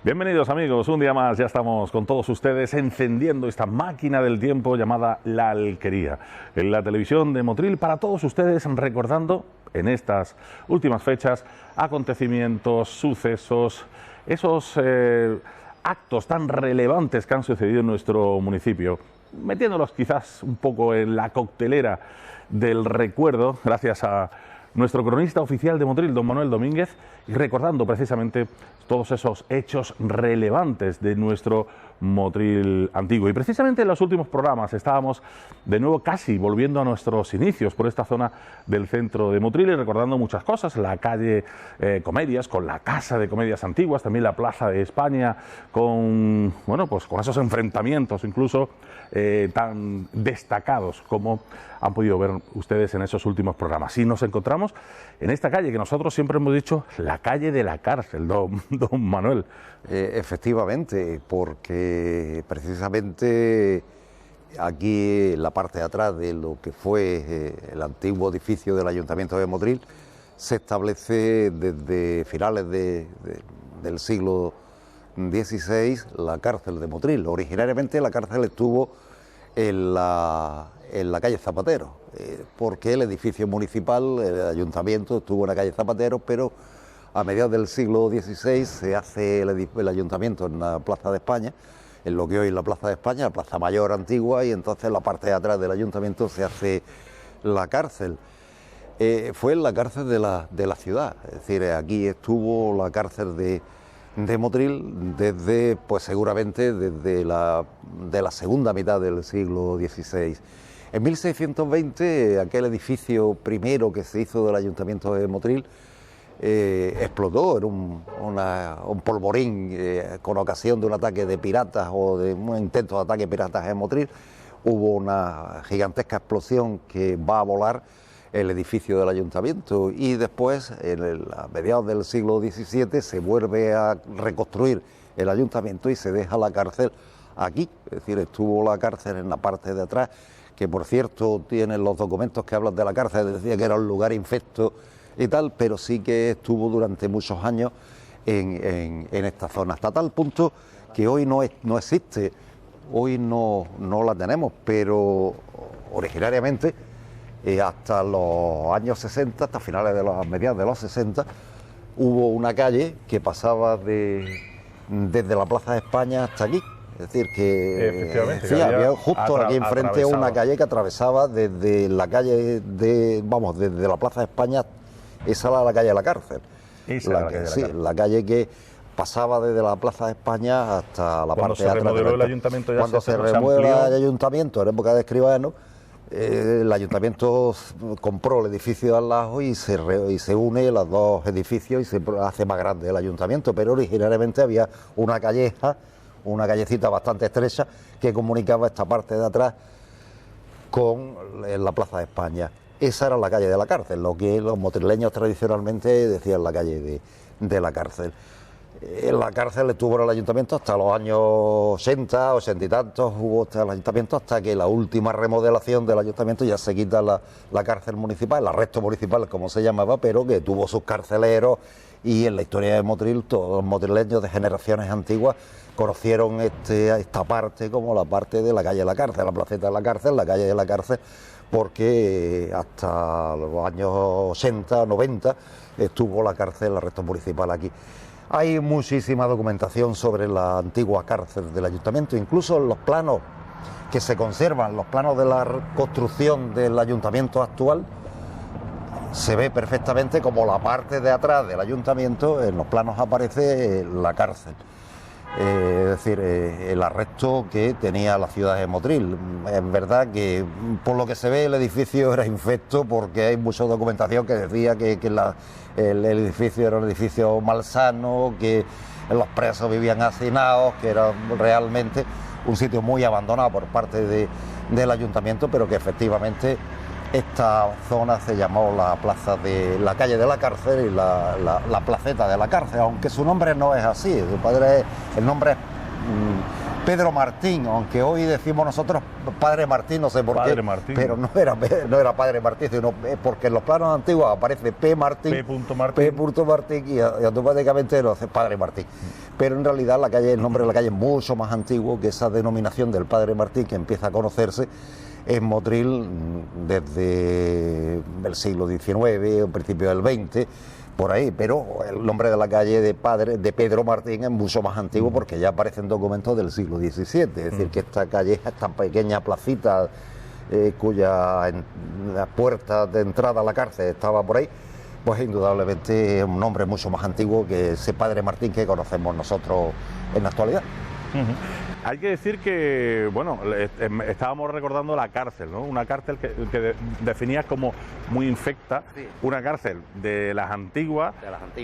Bienvenidos amigos, un día más ya estamos con todos ustedes encendiendo esta máquina del tiempo llamada La Alquería en la televisión de Motril para todos ustedes, recordando en estas últimas fechas acontecimientos, sucesos, esos actos tan relevantes que han sucedido en nuestro municipio, metiéndolos quizás un poco en la coctelera del recuerdo gracias a nuestro cronista oficial de Motril, don Manuel Domínguez, y recordando precisamente todos esos hechos relevantes de nuestro Motril antiguo. Y precisamente en los últimos programas estábamos de nuevo casi volviendo a nuestros inicios por esta zona del centro de Motril y recordando muchas cosas, la calle Comedias, con la Casa de Comedias Antiguas, también la Plaza de España, con, bueno, pues con esos enfrentamientos incluso tan destacados como han podido ver ustedes en esos últimos programas. Y nos encontramos en esta calle que nosotros siempre hemos dicho la calle de la cárcel, don Manuel. Efectivamente, porque precisamente aquí en la parte de atrás de lo que fue el antiguo edificio del Ayuntamiento de Motril se establece desde finales del siglo XVI la cárcel de Motril. Originariamente la cárcel estuvo en la calle Zapatero, porque el edificio municipal, el ayuntamiento, estuvo en la calle Zapatero, pero a mediados del siglo XVI se hace el ayuntamiento en la Plaza de España, en lo que hoy es la Plaza de España, la Plaza Mayor antigua, y entonces en la parte de atrás del ayuntamiento se hace la cárcel. Fue en la cárcel de la ciudad, es decir, aquí estuvo la cárcel de Motril desde, pues seguramente desde la segunda mitad del siglo XVI. En 1620 aquel edificio primero que se hizo del Ayuntamiento de Motril explotó, era un polvorín con ocasión de un ataque de piratas o de un intento de ataque de piratas en Motril. Hubo una gigantesca explosión que va a volar el edificio del ayuntamiento y después, a mediados del siglo XVII, se vuelve a reconstruir el ayuntamiento y se deja la cárcel aquí, es decir, estuvo la cárcel en la parte de atrás, que por cierto tienen los documentos que hablan de la cárcel, decía que era un lugar infecto y tal, pero sí que estuvo durante muchos años en esta zona, hasta tal punto que hoy no existe, hoy no la tenemos, pero originariamente hasta los años 60, hasta finales mediados de los 60, hubo una calle que pasaba desde la Plaza de España hasta aquí. Es decir, que sí, había justo aquí enfrente una calle que atravesaba desde la calle desde la Plaza de España, esa era la calle de la cárcel. La calle que pasaba desde la Plaza de España hasta la parte de atrás. Cuando se remodeló el ayuntamiento, cuando se remueva el ayuntamiento en época de Escribano, el ayuntamiento compró el edificio de al lado y se une los dos edificios y se hace más grande el ayuntamiento, pero originariamente había una callecita bastante estrecha que comunicaba esta parte de atrás con la Plaza de España. Esa era la calle de la cárcel, lo que los motrileños tradicionalmente decían la calle de la cárcel. La cárcel estuvo en el ayuntamiento hasta los años 80, 80 y tantos, hubo hasta el ayuntamiento, hasta que la última remodelación del ayuntamiento ya se quita la cárcel municipal, el arresto municipal como se llamaba, pero que tuvo sus carceleros, y en la historia de Motril todos los motrileños de generaciones antiguas conocieron esta parte como la parte de la calle de la cárcel, la placeta de la cárcel, la calle de la cárcel, porque hasta los años 80, 90 estuvo la cárcel, el arresto municipal aquí. Hay muchísima documentación sobre la antigua cárcel del ayuntamiento, incluso en los planos que se conservan, los planos de la construcción del ayuntamiento actual, se ve perfectamente como la parte de atrás del ayuntamiento, en los planos aparece la cárcel. Es decir, el arresto que tenía la ciudad de Motril. Es verdad que por lo que se ve el edificio era infecto, porque hay mucha documentación que decía que el edificio era un edificio malsano, que los presos vivían hacinados, que era realmente un sitio muy abandonado por parte del ayuntamiento, pero que efectivamente esta zona se llamó la calle de la cárcel y la placeta de la cárcel, aunque su nombre no es así, el nombre es Pedro Martín, aunque hoy decimos nosotros Padre Martín, no sé por Padre qué, Martín. pero no era Padre Martín, sino porque en los planos antiguos aparece P. Martín, Martín. P. Martín y automáticamente lo hace Padre Martín. Pero en realidad la calle, el nombre de la calle es mucho más antiguo que esa denominación del Padre Martín, que empieza a conocerse en Motril desde el siglo XIX, o principio del XX, por ahí, pero el nombre de la calle de Pedro Martín es mucho más antiguo porque ya aparecen documentos del siglo XVII, es decir, que esta calle, esta pequeña placita cuya la puerta de entrada a la cárcel estaba por ahí, pues indudablemente es un nombre mucho más antiguo que ese Padre Martín que conocemos nosotros en la actualidad. Hay que decir que, bueno, estábamos recordando la cárcel, ¿no? Una cárcel que definías como muy infecta, sí. Una cárcel de las antiguas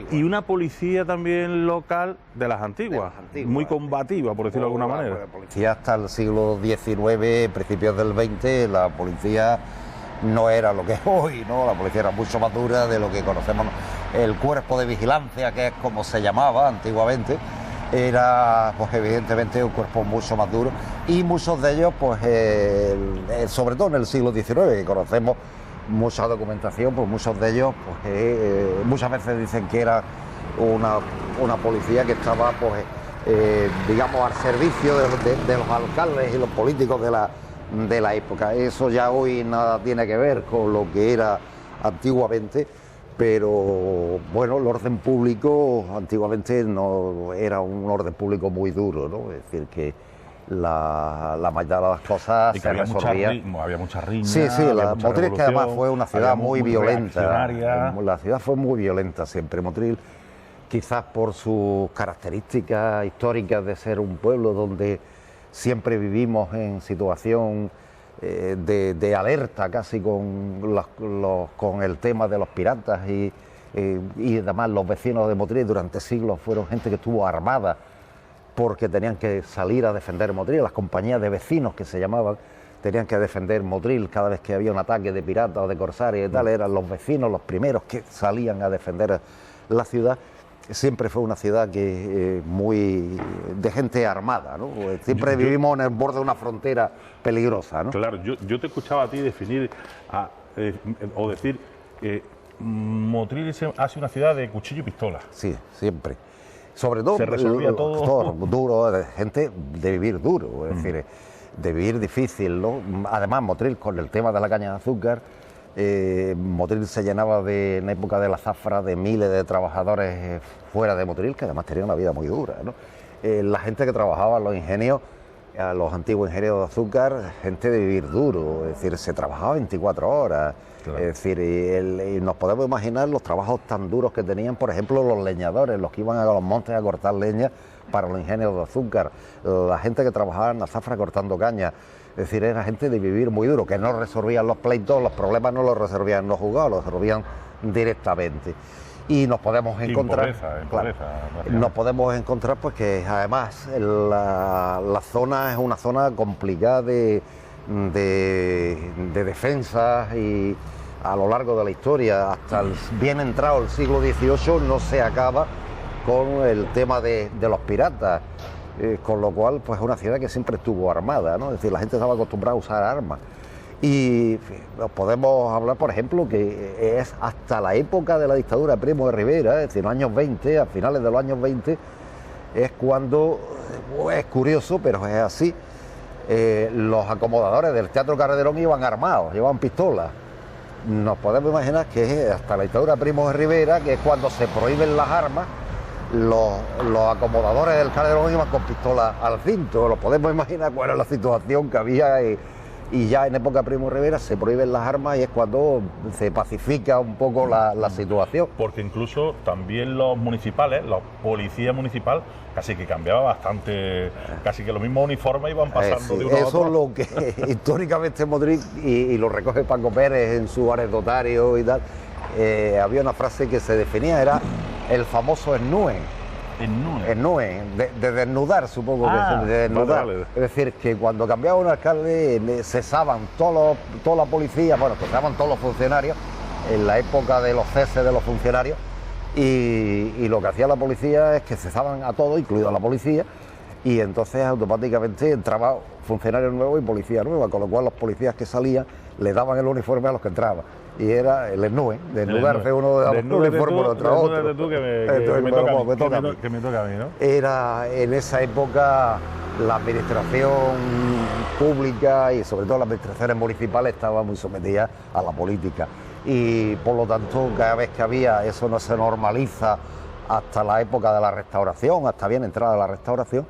y una policía también local de las antiguas, muy combativa, por decirlo de alguna manera. La policía hasta el siglo XIX, principios del XX, la policía no era lo que es hoy, ¿no? La policía era mucho más dura de lo que conocemos. El cuerpo de vigilancia, que es como se llamaba antiguamente, era pues evidentemente un cuerpo mucho más duro y muchos de ellos pues sobre todo en el siglo XIX, que conocemos mucha documentación, pues muchos de ellos pues muchas veces dicen que era una policía que estaba pues digamos al servicio de los alcaldes y los políticos de la época. Eso ya hoy nada tiene que ver con lo que era antiguamente. Pero bueno, el orden público antiguamente no era un orden público muy duro, ¿no? Es decir, que la mayoría de las cosas se resolvían. Había mucha riña. Sí, Motril, que además fue una ciudad muy violenta. La ciudad fue muy violenta siempre. Motril, quizás por sus características históricas de ser un pueblo donde siempre vivimos en situación de alerta casi con el tema de los piratas y además los vecinos de Motril durante siglos fueron gente que estuvo armada porque tenían que salir a defender Motril. Las compañías de vecinos, que se llamaban, tenían que defender Motril cada vez que había un ataque de piratas o de corsarios y tal. Eran los vecinos los primeros que salían a defender la ciudad. Siempre fue una ciudad que muy de gente armada, ¿no? Siempre vivimos en el borde de una frontera peligrosa, ¿no? Claro, yo te escuchaba a ti definir o decir que Motril hace una ciudad de cuchillo y pistola. Sí, siempre. Sobre todo se resolvía todo duro, de gente de vivir duro, es decir, de vivir difícil, ¿no? Además, Motril, con el tema de la caña de azúcar, Motril se llenaba en época de la zafra de miles de trabajadores fuera de Motril, que además tenían una vida muy dura, ¿no? La gente que trabajaba en los ingenios, los antiguos ingenios de azúcar, gente de vivir duro, es decir, se trabajaba 24 horas, claro. Es decir, y nos podemos imaginar los trabajos tan duros que tenían, por ejemplo, los leñadores, los que iban a los montes a cortar leña para los ingenios de azúcar, la gente que trabajaba en la zafra cortando caña. Es decir, era gente de vivir muy duro, que no resolvían los pleitos, los problemas no los resolvían los juzgados, los resolvían directamente. Y nos podemos encontrar... nos podemos encontrar pues que además la zona es una zona complicada de defensas y a lo largo de la historia, hasta bien entrado el siglo XVIII, no se acaba con el tema de los piratas. Con lo cual, pues es una ciudad que siempre estuvo armada, ¿no? Es decir, la gente estaba acostumbrada a usar armas. Y podemos hablar, por ejemplo, que es hasta la época de la dictadura de Primo de Rivera, es decir, los años 20, a finales de los años 20, es cuando, es curioso, pero es así, los acomodadores del Teatro Calderón iban armados, llevaban pistolas. Nos podemos imaginar que es hasta la dictadura de Primo de Rivera, que es cuando se prohíben las armas, los acomodadores del Calderón iban con pistolas al cinto. Lo podemos imaginar cuál era la situación que había y ya en época de Primo de Rivera se prohíben las armas y es cuando se pacifica un poco la situación. Porque incluso también los municipales, los policías municipales, casi que cambiaba bastante, casi que los mismos uniformes iban pasando de uno a otro. Eso es lo que históricamente en Motril, y lo recoge Paco Pérez en su anecdotario y tal, había una frase que se definía, era el famoso esnúen. Esnúen, de desnudar, supongo que de desnudar. Vale. Es decir, que cuando cambiaba un alcalde cesaban toda la policía, bueno, cesaban todos los funcionarios en la época de los ceses de los funcionarios y lo que hacía la policía es que cesaban a todos, incluido a la policía, y entonces automáticamente entraba funcionario nuevo y policía nueva, con lo cual los policías que salían le daban el uniforme a los que entraban. Y era el esnue, desnudarse uno de los uniformes otro a otro. Que me toca a mí, ¿no? Era en esa época la administración pública y sobre todo las administraciones municipales estaban muy sometidas a la política. Y por lo tanto, cada vez que había, eso no se normaliza hasta la época de la Restauración, hasta bien entrada la Restauración,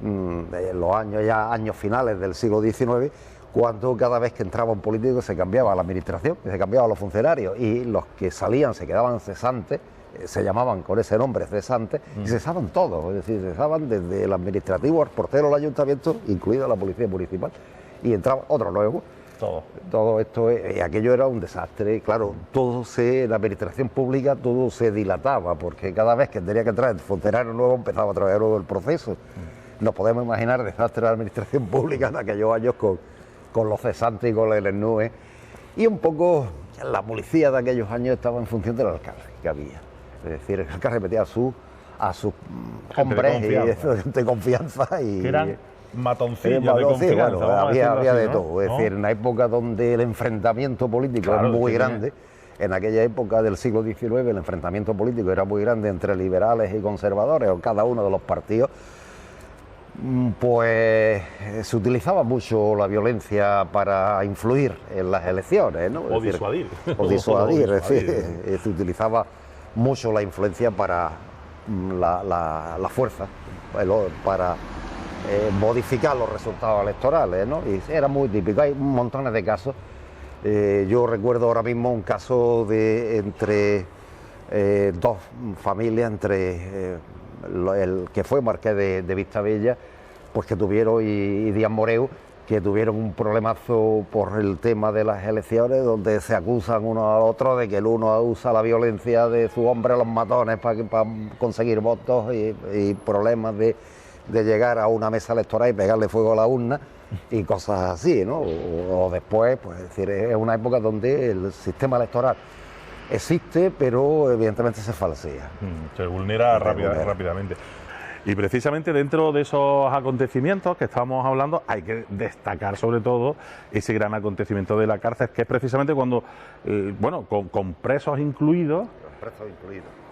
en los años finales del siglo XIX, cuando cada vez que entraba un político se cambiaba la administración, se cambiaban los funcionarios y los que salían se quedaban cesantes, se llamaban con ese nombre cesantes, y cesaban todos, es decir, cesaban desde el administrativo al portero del ayuntamiento, incluida la policía municipal, y entraba otro nuevo. Todo esto, y aquello era un desastre, claro, la administración pública todo se dilataba, porque cada vez que tenía que entrar el funcionario nuevo empezaba otra vez el proceso. Nos podemos imaginar el desastre de la administración pública en aquellos años con los cesantes y con el ENUE, y un poco la policía de aquellos años estaba en función del alcalde que había, es decir, el alcalde metía a sus hombres de confianza y que eran matoncillos de confianza. Bueno, había de todo, es decir, en una época donde el enfrentamiento político era muy grande, en aquella época del siglo XIX el enfrentamiento político era muy grande entre liberales y conservadores, o cada uno de los partidos, pues se utilizaba mucho la violencia para influir en las elecciones, ¿no? O disuadir. Es decir, se utilizaba mucho la influencia para la fuerza, para modificar los resultados electorales, ¿no? Y era muy típico, hay montones de casos. Yo recuerdo ahora mismo un caso entre dos familias, entre el que fue marqués de Vistabella, pues que tuvieron, y Díaz Moreu, que tuvieron un problemazo por el tema de las elecciones, donde se acusan uno al otro de que el uno usa la violencia de su hombre, los matones, para conseguir votos, y problemas de llegar a una mesa electoral y pegarle fuego a la urna y cosas así, ¿no? O después, pues es decir, es una época donde el sistema electoral existe, pero evidentemente se falsea. Se vulnera rápidamente. Y precisamente dentro de esos acontecimientos que estamos hablando, hay que destacar sobre todo ese gran acontecimiento de la cárcel, que es precisamente cuando, con presos incluidos,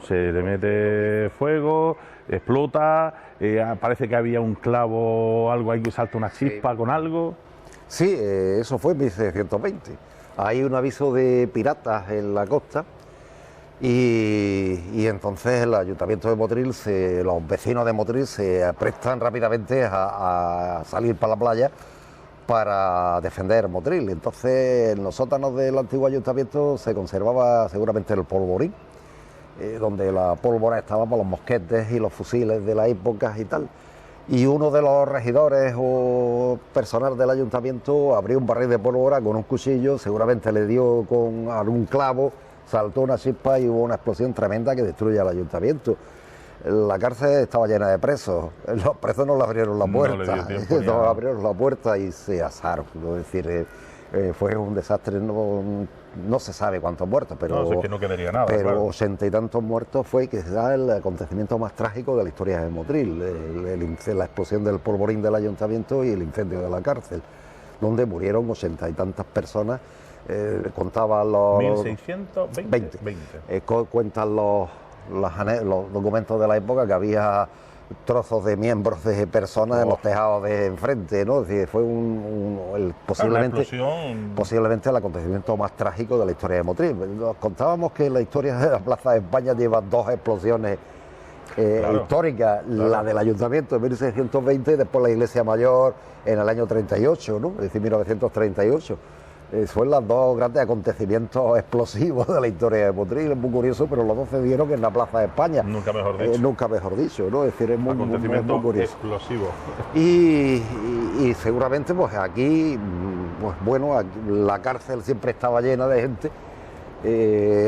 se le mete fuego, explota, parece que había un clavo, algo ahí que salta una chispa con algo. Sí, eso fue en 1720. Hay un aviso de piratas en la costa y entonces el Ayuntamiento de Motril, los vecinos de Motril se prestan rápidamente a salir para la playa para defender Motril. Entonces en los sótanos del antiguo ayuntamiento se conservaba seguramente el polvorín, donde la pólvora estaba para los mosquetes y los fusiles de la época y tal. Y uno de los regidores o personal del ayuntamiento abrió un barril de pólvora con un cuchillo, seguramente le dio con algún clavo, saltó una chispa y hubo una explosión tremenda que destruye al ayuntamiento. La cárcel estaba llena de presos, los presos no le abrieron la puerta, no le abrieron la puerta y se asaron, es decir, fue un desastre, no se sabe cuántos muertos, pero, no, es que no quedaría nada, pero claro. 80 y tantos muertos fue quizás el acontecimiento más trágico de la historia de Motril, la explosión del polvorín del ayuntamiento y el incendio de la cárcel, donde murieron 80 y tantas personas. Contaban los 1620. Cuentan los documentos de la época que había trozos de miembros de personas en los tejados de enfrente, ¿no? Es decir, fue posiblemente el acontecimiento más trágico de la historia de Motril. Nos contábamos que la historia de la Plaza de España lleva dos explosiones históricas, la del ayuntamiento en 1620 y después la Iglesia Mayor en el año 38, ¿no? Es decir, 1938. Fueron los dos grandes acontecimientos explosivos de la historia de Motril, es muy curioso, pero los dos se dieron en la Plaza de España. Nunca mejor dicho. ¿no? Es decir, es muy curioso. Explosivo. Y seguramente, pues aquí, la cárcel siempre estaba llena de gente.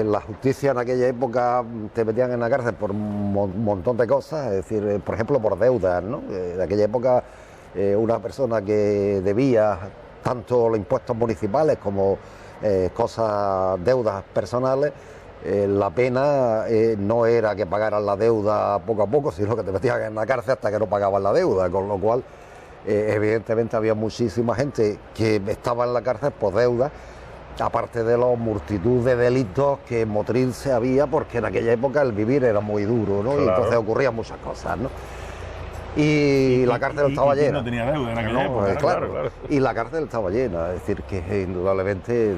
La justicia en aquella época te metían en la cárcel por un montón de cosas, es decir, por ejemplo, por deudas, ¿no? En aquella época, una persona que debía tanto los impuestos municipales como deudas personales, La pena no era que pagaran la deuda poco a poco, sino que te metían en la cárcel hasta que no pagaban la deuda, con lo cual evidentemente había muchísima gente que estaba en la cárcel por deuda, aparte de la multitud de delitos que en Motril se había, porque en aquella época el vivir era muy duro, ¿no? Claro. Y entonces ocurrían muchas cosas, ¿no? Y la cárcel estaba llena. No tenía deuda en aquella época, claro. Y la cárcel estaba llena, es decir, que indudablemente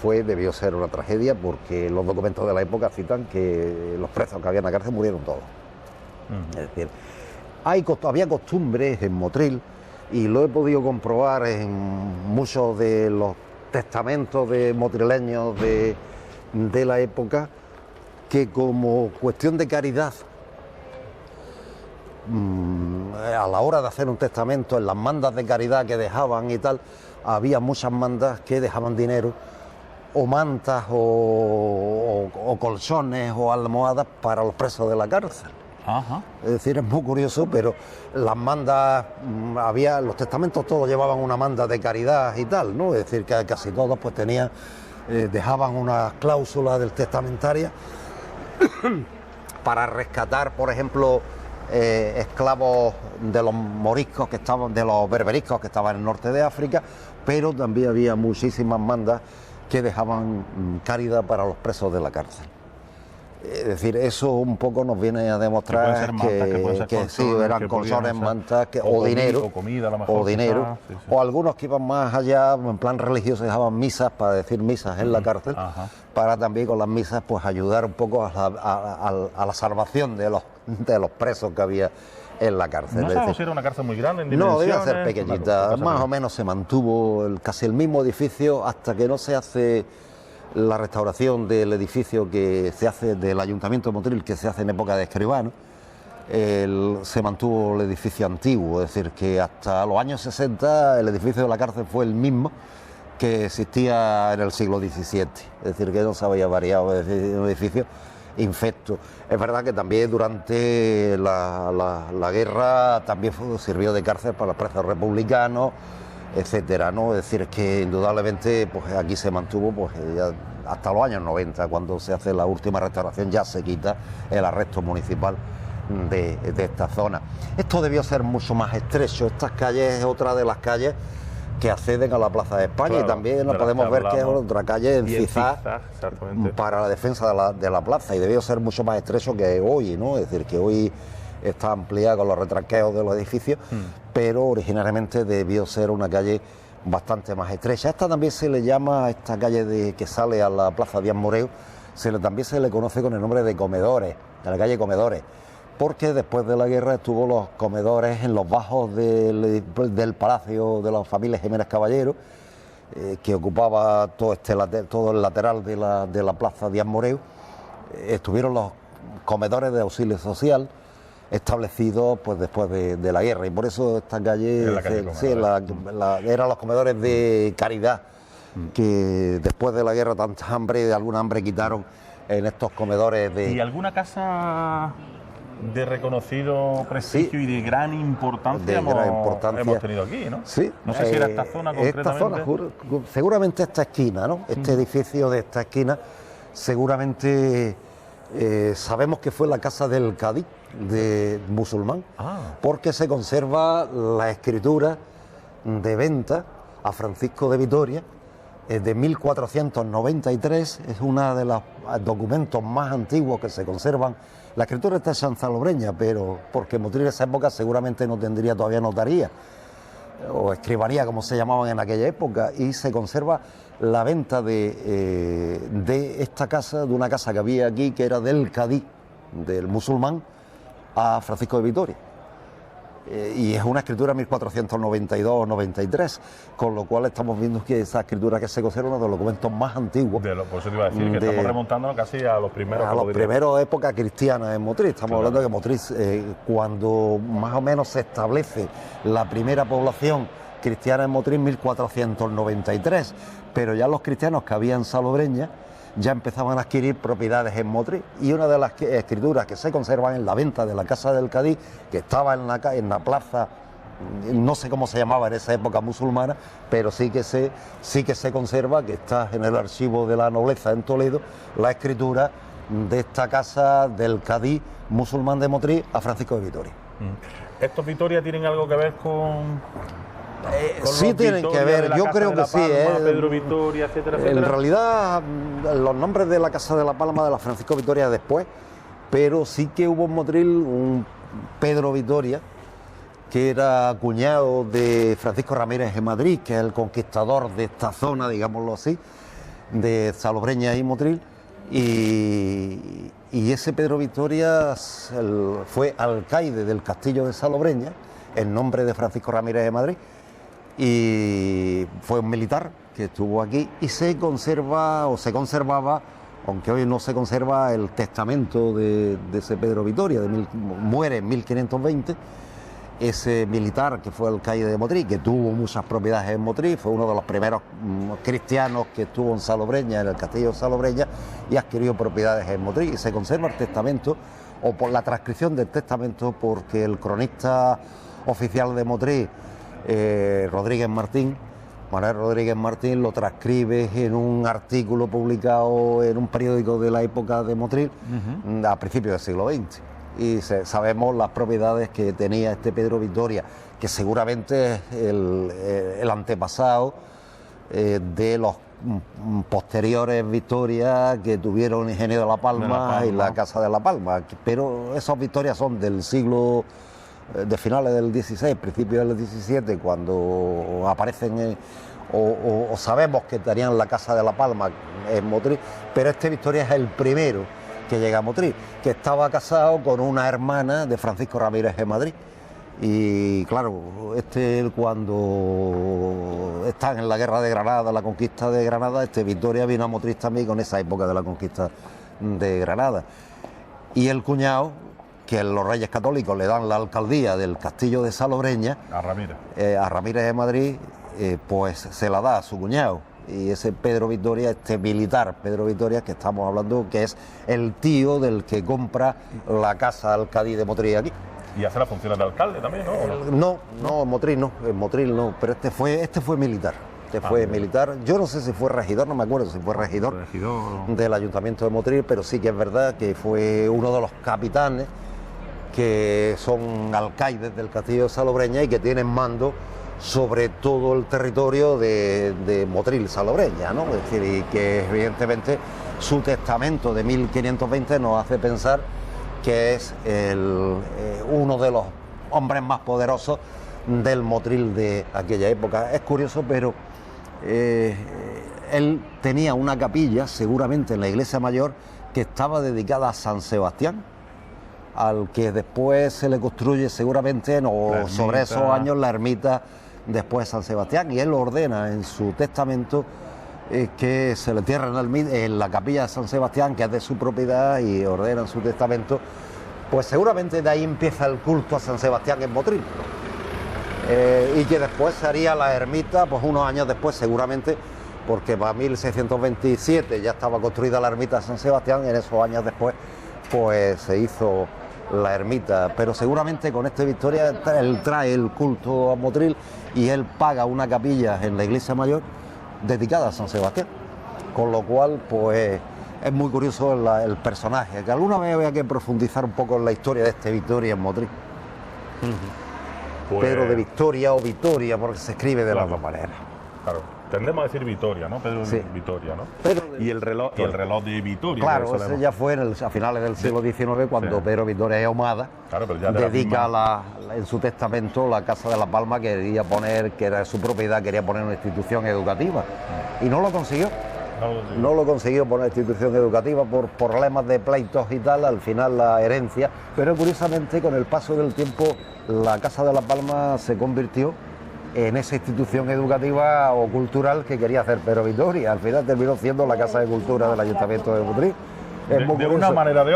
debió ser una tragedia, porque los documentos de la época citan que los presos que había en la cárcel murieron todos. Es decir, había costumbres en Motril, y lo he podido comprobar en muchos de los testamentos de motrileños de la época, que como cuestión de caridad, a la hora de hacer un testamento, en las mandas de caridad que dejaban y tal, había muchas mandas que dejaban dinero, o mantas, o colchones, o almohadas para los presos de la cárcel. Ajá. Es decir, es muy curioso, pero las mandas, los testamentos todos llevaban una manda de caridad y tal, ¿no? Es decir, que casi todos pues tenían, dejaban unas cláusulas del testamentaria para rescatar, por ejemplo, esclavos de los moriscos que estaban, de los berberiscos que estaban en el norte de África, pero también había muchísimas mandas que dejaban caridad para los presos de la cárcel. Es decir, eso un poco nos viene a demostrar que sí, eran colchones, mantas, o dinero, o comida, a lo mejor, o dinero, sí. O algunos que iban más allá, en plan religioso, dejaban misas, para decir misas en la cárcel, para también con las misas pues ayudar un poco a la salvación de los presos que había en la cárcel. No sabemos si era una cárcel muy grande en dimensiones. No, debía ser pequeñita, más o menos se mantuvo casi el mismo edificio hasta que no se hace la restauración del edificio que se hace del Ayuntamiento de Motril, que se hace en época de Escribano. Se mantuvo el edificio antiguo, es decir, que hasta los años 60 el edificio de la cárcel fue el mismo que existía en el siglo XVII, es decir, que no se había variado, es decir, un edificio infecto. Es verdad que también durante la guerra también sirvió de cárcel para los presos republicanos, etcétera, ¿no? Es decir, que indudablemente pues aquí se mantuvo pues ya hasta los años 90, cuando se hace la última restauración, ya se quita el arresto municipal de esta zona. Esto debió ser mucho más estrecho. Estas calles es otra de las calles que acceden a la Plaza de España, claro, y también podemos ver que es otra calle en zigzag para la defensa de la plaza, y debió ser mucho más estrecho que hoy, ¿no? Es decir, que hoy está ampliada con los retranqueos de los edificios, pero originariamente debió ser una calle bastante más estrecha. Esta también se le llama, esta calle que sale a la Plaza Díaz Moreu, también se le conoce con el nombre de Comedores, de la calle Comedores, porque después de la guerra estuvo los comedores en los bajos del palacio de las familias Jiménez Caballero, que ocupaba todo el lateral de la Plaza Díaz Moreu. Estuvieron los comedores de auxilio social, establecidos pues después de la guerra, y por eso esta calle, eran los comedores de caridad, que después de la guerra tanta hambre, de alguna hambre quitaron en estos comedores de... ¿Y alguna casa de reconocido prestigio y de gran importancia, hemos tenido aquí, ¿no? Sí. No sé si era esta zona concretamente. Esta zona, seguramente esta esquina, ¿no? Este edificio de esta esquina, seguramente sabemos que fue la casa del Cadí, de Musulmán, porque se conserva la escritura de venta a Francisco de Vitoria de 1493, es uno de los documentos más antiguos que se conservan. La escritura está en salobreña, pero porque Motril en esa época seguramente no tendría todavía notaría o escribanía, como se llamaban en aquella época, y se conserva la venta de esta casa, de una casa que había aquí, que era del Cadí, del Musulmán, a Francisco de Vitoria. Y es una escritura 1492-93, con lo cual estamos viendo que esa escritura que se conserva es uno de los documentos más antiguos. Por eso te iba a decir que estamos remontándonos casi a los primeros. A los primeros épocas cristianas en Motril. Estamos hablando de que Motril, cuando más o menos se establece la primera población cristiana en Motril, 1493, pero ya los cristianos que había en Salobreña ya empezaban a adquirir propiedades en Motril, y una de las escrituras que se conservan es la venta de la casa del Cadí, que estaba en la plaza no sé cómo se llamaba en esa época musulmana, pero sí que se conserva, que está en el archivo de la nobleza en Toledo, la escritura de esta casa del cadí musulmán de Motril a Francisco de Vitoria. ¿Estos Vitoria tienen algo que ver con sí tienen que ver, yo creo que sí. Pedro Vitoria, etcétera, etcétera? En realidad, los nombres de la Casa de la Palma de la Francisco Vitoria después, pero sí que hubo en Motril un Pedro Vitoria, que era cuñado de Francisco Ramírez de Madrid, que es el conquistador de esta zona, digámoslo así, de Salobreña y Motril, y ese Pedro Vitoria fue alcaide del castillo de Salobreña, en nombre de Francisco Ramírez de Madrid, y fue un militar que estuvo aquí, y se conservaba, aunque hoy no se conserva, el testamento de ese Pedro Vitoria, muere en 1520, ese militar que fue alcaide de Motril, que tuvo muchas propiedades en Motril, fue uno de los primeros cristianos que estuvo en Salobreña, en el castillo de Salobreña, y adquirió propiedades en Motril, y se conserva el testamento, o por la transcripción del testamento, porque el cronista oficial de Motril, Manuel Rodríguez Martín, lo transcribe en un artículo publicado en un periódico de la época de Motril, a principios del siglo XX. Y sabemos las propiedades que tenía este Pedro Vitoria, que seguramente es el antepasado de los posteriores Victorias que tuvieron Ingenio de la Palma y la Casa de la Palma, pero esas Victorias son del siglo de finales del XVI, principios del XVII, cuando aparecen o sabemos que tenían la Casa de la Palma en Motril, pero este Victoria es el primero que llega a Motril, que estaba casado con una hermana de Francisco Ramírez de Madrid. Y claro, cuando están en la guerra de Granada, la conquista de Granada, Victoria vino a Motril también con esa época de la conquista de Granada. Y el cuñado, que los Reyes Católicos le dan la alcaldía del castillo de Salobreña, a Ramírez de Madrid, pues se la da a su cuñado. Y ese Pedro Vitoria, este militar Pedro Vitoria, que estamos hablando, que es el tío del que compra la casa alcalde de Motril aquí. ¿Y hace las funciones de alcalde también, no? No, en Motril no, pero este fue militar. Militar. Yo no sé si fue regidor, no me acuerdo si fue regidor del Ayuntamiento de Motril, pero sí que es verdad que fue uno de los capitanes que son alcaides del castillo de Salobreña y que tienen mando sobre todo el territorio de Motril, Salobreña, ¿no? Es decir, y que evidentemente su testamento de 1520 nos hace pensar que es uno de los hombres más poderosos del Motril de aquella época. Es curioso, pero él tenía una capilla, seguramente en la iglesia mayor, que estaba dedicada a San Sebastián, al que después se le construye seguramente, sobre esos años, la ermita después de San Sebastián, y él ordena en su testamento que se le entierren en la capilla de San Sebastián, que es de su propiedad, y ordena en su testamento, pues seguramente de ahí empieza el culto a San Sebastián en Motril, y que después se haría la ermita, pues unos años después seguramente, porque para 1627 ya estaba construida la ermita de San Sebastián, en esos años después pues se hizo la ermita, pero seguramente con este Victoria él trae el culto a Motril y él paga una capilla en la iglesia mayor dedicada a San Sebastián, con lo cual pues es muy curioso el personaje, que alguna vez había que profundizar un poco en la historia de este Victoria en Motril. Pedro de Victoria o Vitoria, porque se escribe de las dos maneras. Claro, tendemos a decir Vitoria, ¿no? Pedro de Vitoria, ¿no? Y el reloj de Vitoria. Claro, ese ya fue a finales del siglo XIX, cuando Pedro Vitoria de Ahumada dedica en su testamento la Casa de la Palma, que quería poner, que era su propiedad, quería poner una institución educativa. Y no lo consiguió. No lo consiguió poner institución educativa por problemas de pleitos y tal, al final la herencia. Pero curiosamente, con el paso del tiempo, la Casa de la Palma se convirtió en esa institución educativa o cultural que quería hacer Pedro Vitoria. Al final terminó siendo la Casa de Cultura del Ayuntamiento de Motril. De una manera o de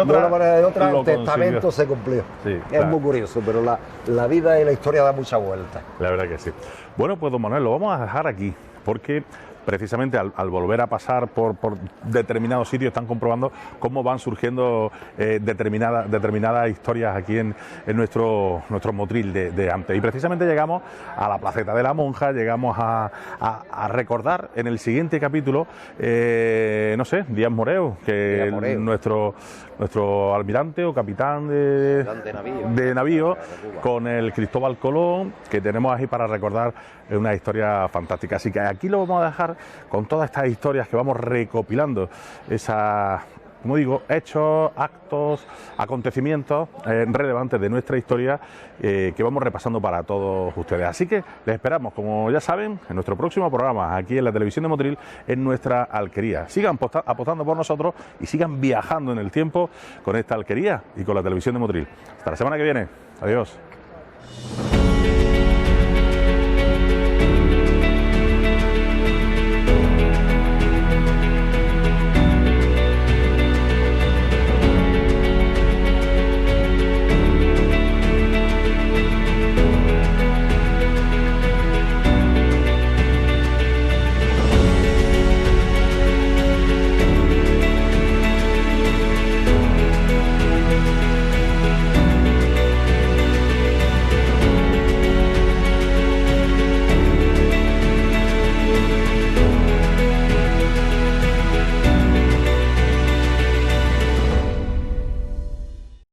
otra, el testamento se cumplió. Sí, es muy curioso, pero la vida y la historia da mucha vuelta. La verdad que sí. Bueno, pues don Manuel, lo vamos a dejar aquí, porque precisamente al volver a pasar por determinados sitios, están comprobando cómo van surgiendo determinadas historias aquí en nuestro Motril de antes. Y precisamente llegamos a la Placeta de la Monja, llegamos a recordar en el siguiente capítulo, no sé, Díaz Moreu, que nuestro almirante o capitán de navío, con el Cristóbal Colón, que tenemos ahí para recordar una historia fantástica. Así que aquí lo vamos a dejar con todas estas historias que vamos recopilando, como digo, hechos, actos, acontecimientos relevantes de nuestra historia que vamos repasando para todos ustedes. Así que les esperamos, como ya saben, en nuestro próximo programa, aquí en la televisión de Motril, en nuestra alquería. Sigan apostando por nosotros y sigan viajando en el tiempo con esta alquería y con la televisión de Motril. Hasta la semana que viene. Adiós.